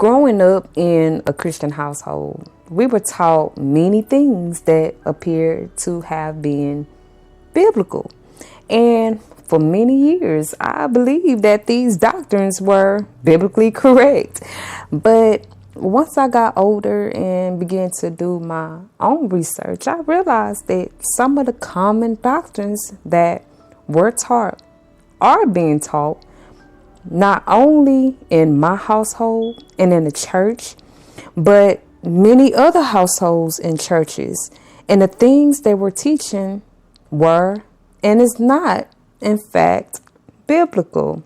growing up in a Christian household, we were taught many things that appear to have been biblical. And for many years, I believed that these doctrines were biblically correct. But once I got older and began to do my own research, I realized that some of the common doctrines that were taught are being taught not only in my household and in the church, but many other households and churches. And the things they were teaching were and is not, in fact, biblical.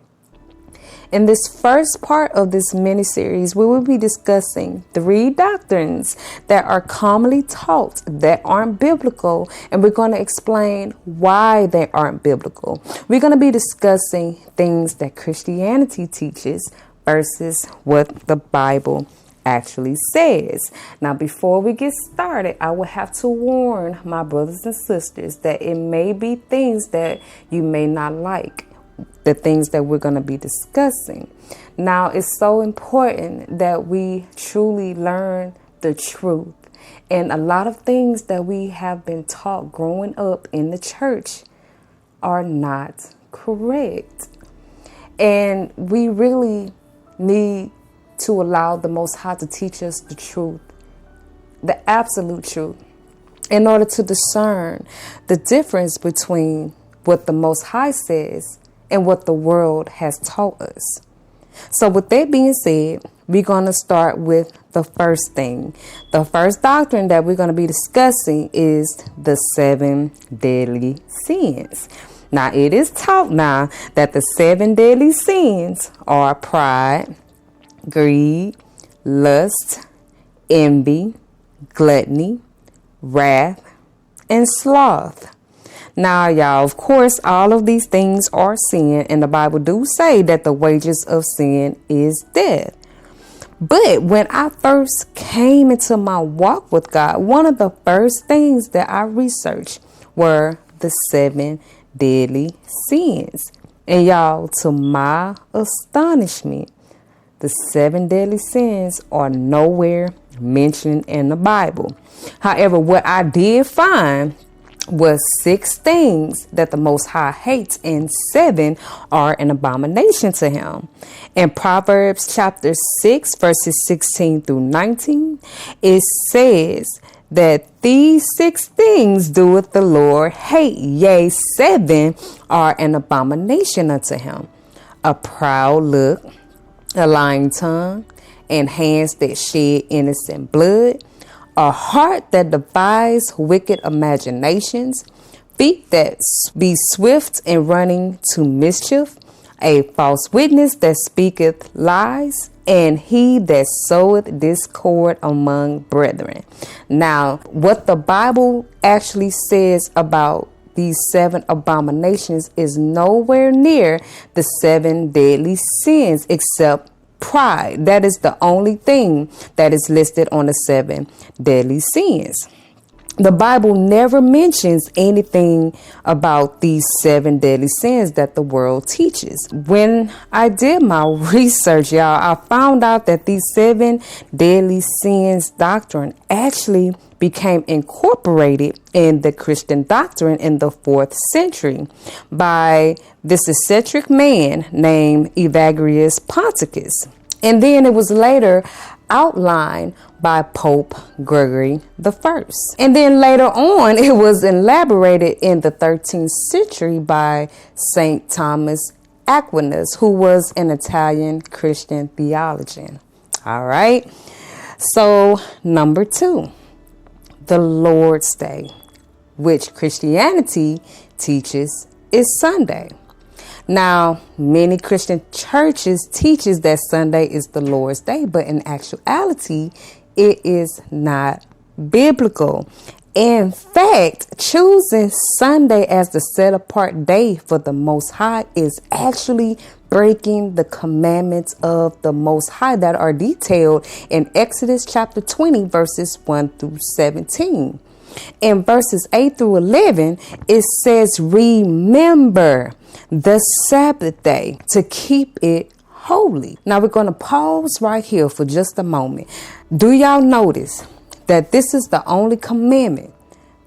In this first part of this mini-series, we will be discussing 3 doctrines that are commonly taught that aren't biblical, and we're going to explain why they aren't biblical. We're going to be discussing things that Christianity teaches versus what the Bible actually says. Now, before we get started, I will have to warn my brothers and sisters that it may be things that you may not like. The things that we're going to be discussing. Now, it's so important that we truly learn the truth. And a lot of things that we have been taught growing up in the church are not correct. And we really need to allow the Most High to teach us the truth, the absolute truth, in order to discern the difference between what the Most High says and what the world has taught us. So with that being said, we're going to start with the first thing. The first doctrine that we're going to be discussing is the 7 deadly sins. Now, it is taught now that the 7 deadly sins are pride, greed, lust, envy, gluttony, wrath, and sloth. Now, y'all, of course, all of these things are sin, and the Bible do say that the wages of sin is death. But when I first came into my walk with God, one of the first things that I researched were the 7 deadly sins. And y'all, to my astonishment, the 7 deadly sins are nowhere mentioned in the Bible. However, what I did find was 6 things that the Most High hates, and 7 are an abomination to him. In Proverbs chapter 6, verses 16 through 19, it says that these 6 things doeth the Lord hate, yea, 7 are an abomination unto him: a proud look, a lying tongue, and hands that shed innocent blood, a heart that devises wicked imaginations, feet that be swift in running to mischief, a false witness that speaketh lies, and he that soweth discord among brethren. Now, what the Bible actually says about these 7 abominations is nowhere near the 7 deadly sins except pride. That is the only thing that is listed on the 7 deadly sins. The Bible never mentions anything about these 7 deadly sins that the world teaches. When I did my research, y'all, I found out that these 7 deadly sins doctrine actually became incorporated in the Christian doctrine in the 4th century by this eccentric man named Evagrius Ponticus. And then it was later outlined by Pope Gregory I. And then later on, it was elaborated in the 13th century by St. Thomas Aquinas, who was an Italian Christian theologian. All right. So number 2, the Lord's Day, which Christianity teaches is Sunday. Now, many Christian churches teaches that Sunday is the Lord's Day, but in actuality, it is not biblical. In fact, choosing Sunday as the set apart day for the Most High is actually breaking the commandments of the Most High that are detailed in Exodus chapter 20, verses 1 through 17. In verses 8 through 11, it says, remember the Sabbath day to keep it holy. Now we're going to pause right here for just a moment. Do y'all notice that this is the only commandment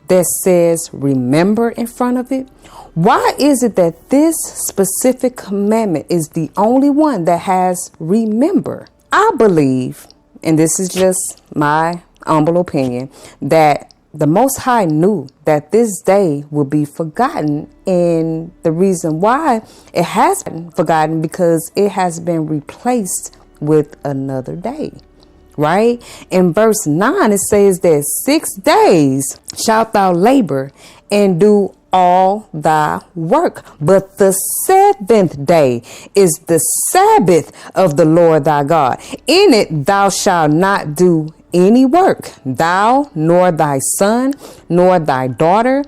that says remember in front of it? Why is it that this specific commandment is the only one that has remember? I believe, and this is just my humble opinion, that the Most High knew that this day will be forgotten. And the reason why it has been forgotten, because it has been replaced with another day. Right? In verse 9, it says that 6 days shalt thou labor and do all thy work. But the 7th day is the Sabbath of the Lord thy God. In it thou shalt not do any work, thou, nor thy son, nor thy daughter,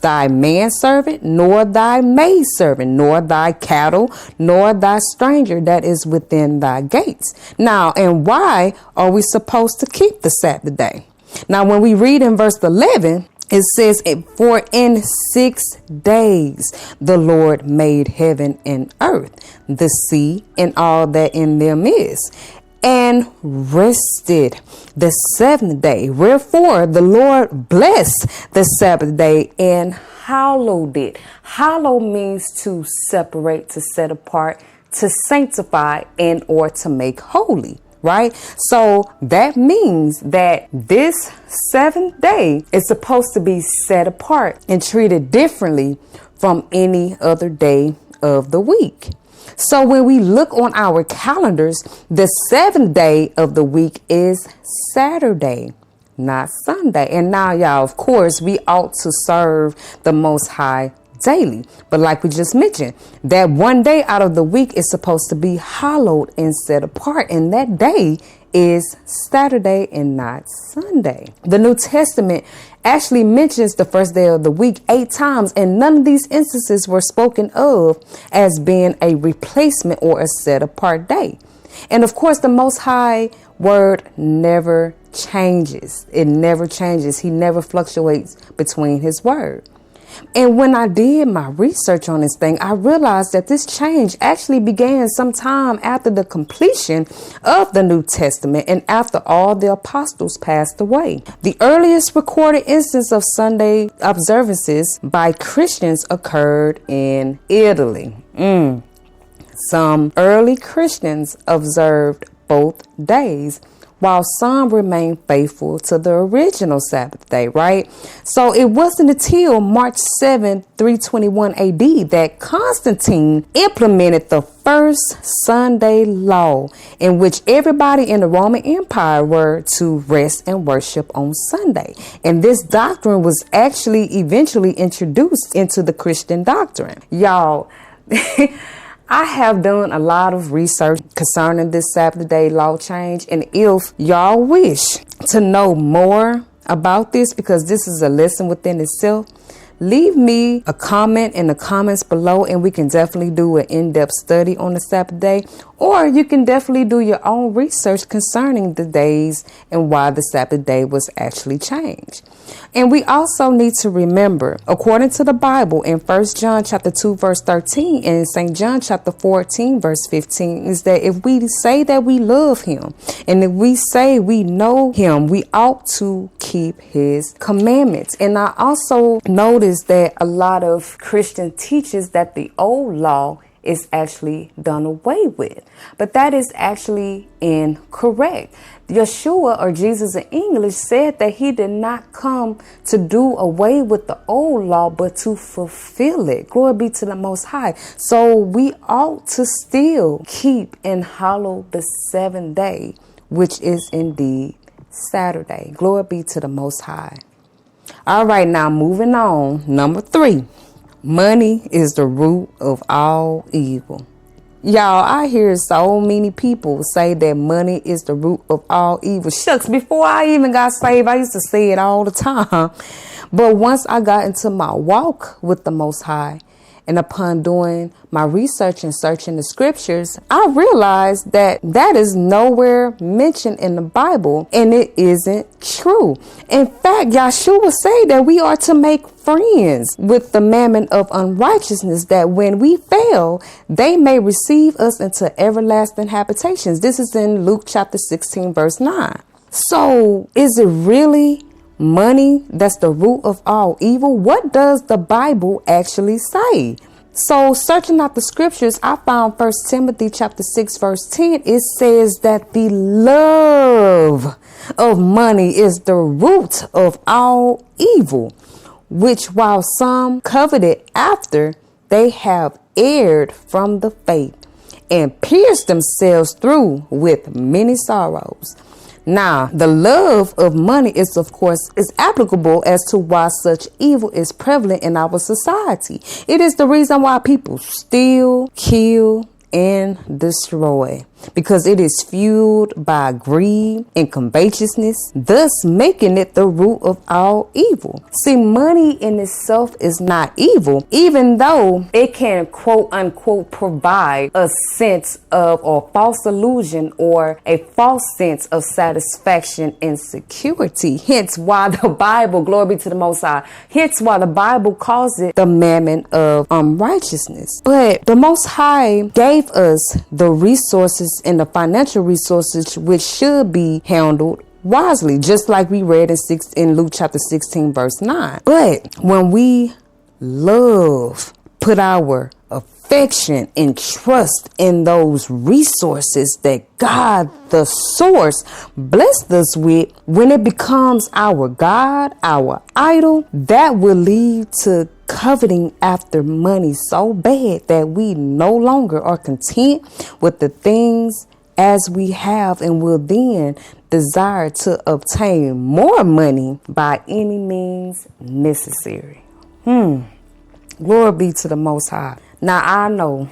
thy manservant, nor thy maidservant, nor thy cattle, nor thy stranger that is within thy gates. Now, and why are we supposed to keep the Sabbath day? Now, when we read in verse 11, it says, for in 6 days the Lord made heaven and earth, the sea, and all that in them is, and rested the 7th day. Wherefore the Lord blessed the Sabbath day and hallowed it. Hallow means to separate, to set apart, to sanctify, and or to make holy. Right? So that means that this 7th day is supposed to be set apart and treated differently from any other day of the week. So when we look on our calendars, the 7th day of the week is Saturday, not Sunday. And now, y'all, of course, we ought to serve the Most High daily. But like we just mentioned, that one day out of the week is supposed to be hallowed and set apart. And that day is Saturday and not Sunday. The New Testament actually mentions the first day of the week 8 times, and none of these instances were spoken of as being a replacement or a set apart day. And of course, the Most High word never changes. It never changes. He never fluctuates between his word. And when I did my research on this thing, I realized that this change actually began sometime after the completion of the New Testament and after all the apostles passed away. The earliest recorded instance of Sunday observances by Christians occurred in Italy. Some early Christians observed both days, while some remained faithful to the original Sabbath day, right? So it wasn't until March 7, 321 AD that Constantine implemented the first Sunday law in which everybody in the Roman Empire were to rest and worship on Sunday. And this doctrine was actually eventually introduced into the Christian doctrine. Y'all, I have done a lot of research concerning this Sabbath day law change. And if y'all wish to know more about this, because this is a lesson within itself, leave me a comment in the comments below and we can definitely do an in-depth study on the Sabbath day. Or you can definitely do your own research concerning the days and why the Sabbath day was actually changed. And we also need to remember, according to the Bible in 1 John chapter 2, verse 13 and St. John chapter 14, verse 15, is that if we say that we love him and if we say we know him, we ought to keep his commandments. And I also noticed that a lot of Christian teaches that the old law is actually done away with. But that is actually incorrect. Yeshua, or Jesus in English, said that he did not come to do away with the old law, but to fulfill it. Glory be to the Most High. So we ought to still keep and hallow the 7th day, which is indeed Saturday. Glory be to the Most High. All right, now moving on. Number 3. Money is the root of all evil. Y'all, I hear so many people say that money is the root of all evil. Shucks, before I even got saved, I used to say it all the time. But once I got into my walk with the Most High And upon doing my research and searching the scriptures, I realized that that is nowhere mentioned in the Bible, and it isn't true. In fact, Yahshua say that we are to make friends with the mammon of unrighteousness, that when we fail, they may receive us into everlasting habitations. This is in Luke chapter 16, verse 9. So is it really money that's the root of all evil? What does the Bible actually say? So searching out the scriptures, I found 1 Timothy chapter 6 verse 10. It says that the love of money is the root of all evil, which while some coveted after, they have erred from the faith and pierced themselves through with many sorrows. Now, the love of money is, of course, is applicable as to why such evil is prevalent in our society. It is the reason why people steal, kill, and destroy, because it is fueled by greed and covetousness, thus making it the root of all evil. See, money in itself is not evil, even though it can quote unquote provide a sense of or false illusion or a false sense of satisfaction and security. Hence why the Bible, glory be to the Most High, hence why the Bible calls it the mammon of unrighteousness. But the Most High gave us the resources and the financial resources which should be handled wisely, just like we read in Luke chapter 16 verse 9. But when we put our affection and trust in those resources that God, the source, blessed us with, when it becomes our God, our idol, that will lead to coveting after money so bad that we no longer are content with the things as we have, and will then desire to obtain more money by any means necessary. Glory be to the Most High. Now I know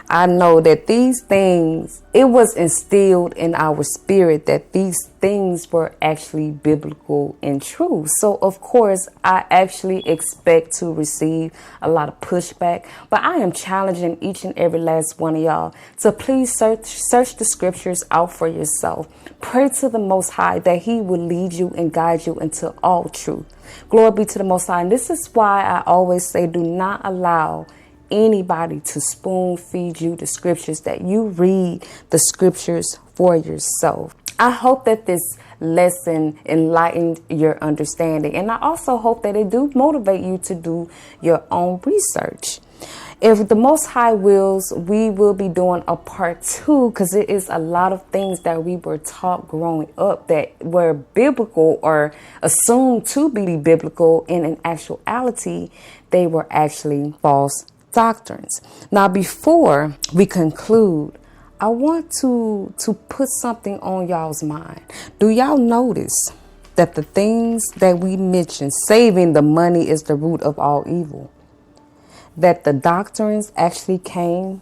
I know that these things, it was instilled in our spirit that these things were actually biblical and true. So of course, I actually expect to receive a lot of pushback, but I am challenging each and every last one of y'all to please search the scriptures out for yourself. Pray to the Most High that He will lead you and guide you into all truth. Glory be to the Most High. And this is why I always say, do not allow anybody to spoon feed you the scriptures, that you read the scriptures for yourself. I hope that this lesson enlightened your understanding, and I also hope that it do motivate you to do your own research. If the Most High wills, we will be doing a part 2, because it is a lot of things that we were taught growing up that were biblical or assumed to be biblical, and in actuality, they were actually false doctrines. Now, before we conclude, I want to put something on y'all's mind. Do y'all notice that the things that we mentioned, saving the money is the root of all evil, that the doctrines actually came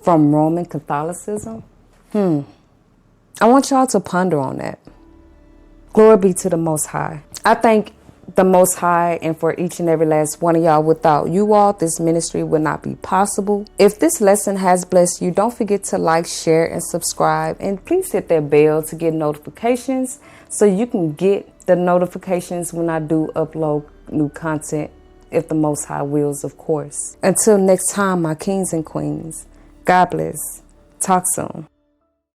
from Roman Catholicism? I want y'all to ponder on that. Glory be to the Most High. I thank the Most High, and for each and every last one of y'all. Without you all, this ministry would not be possible. If this lesson has blessed you, don't forget to like, share, and subscribe. And please hit that bell to get notifications so you can get the notifications when I do upload new content, if the Most High wills, of course. Until next time, my kings and queens, God bless. Talk soon.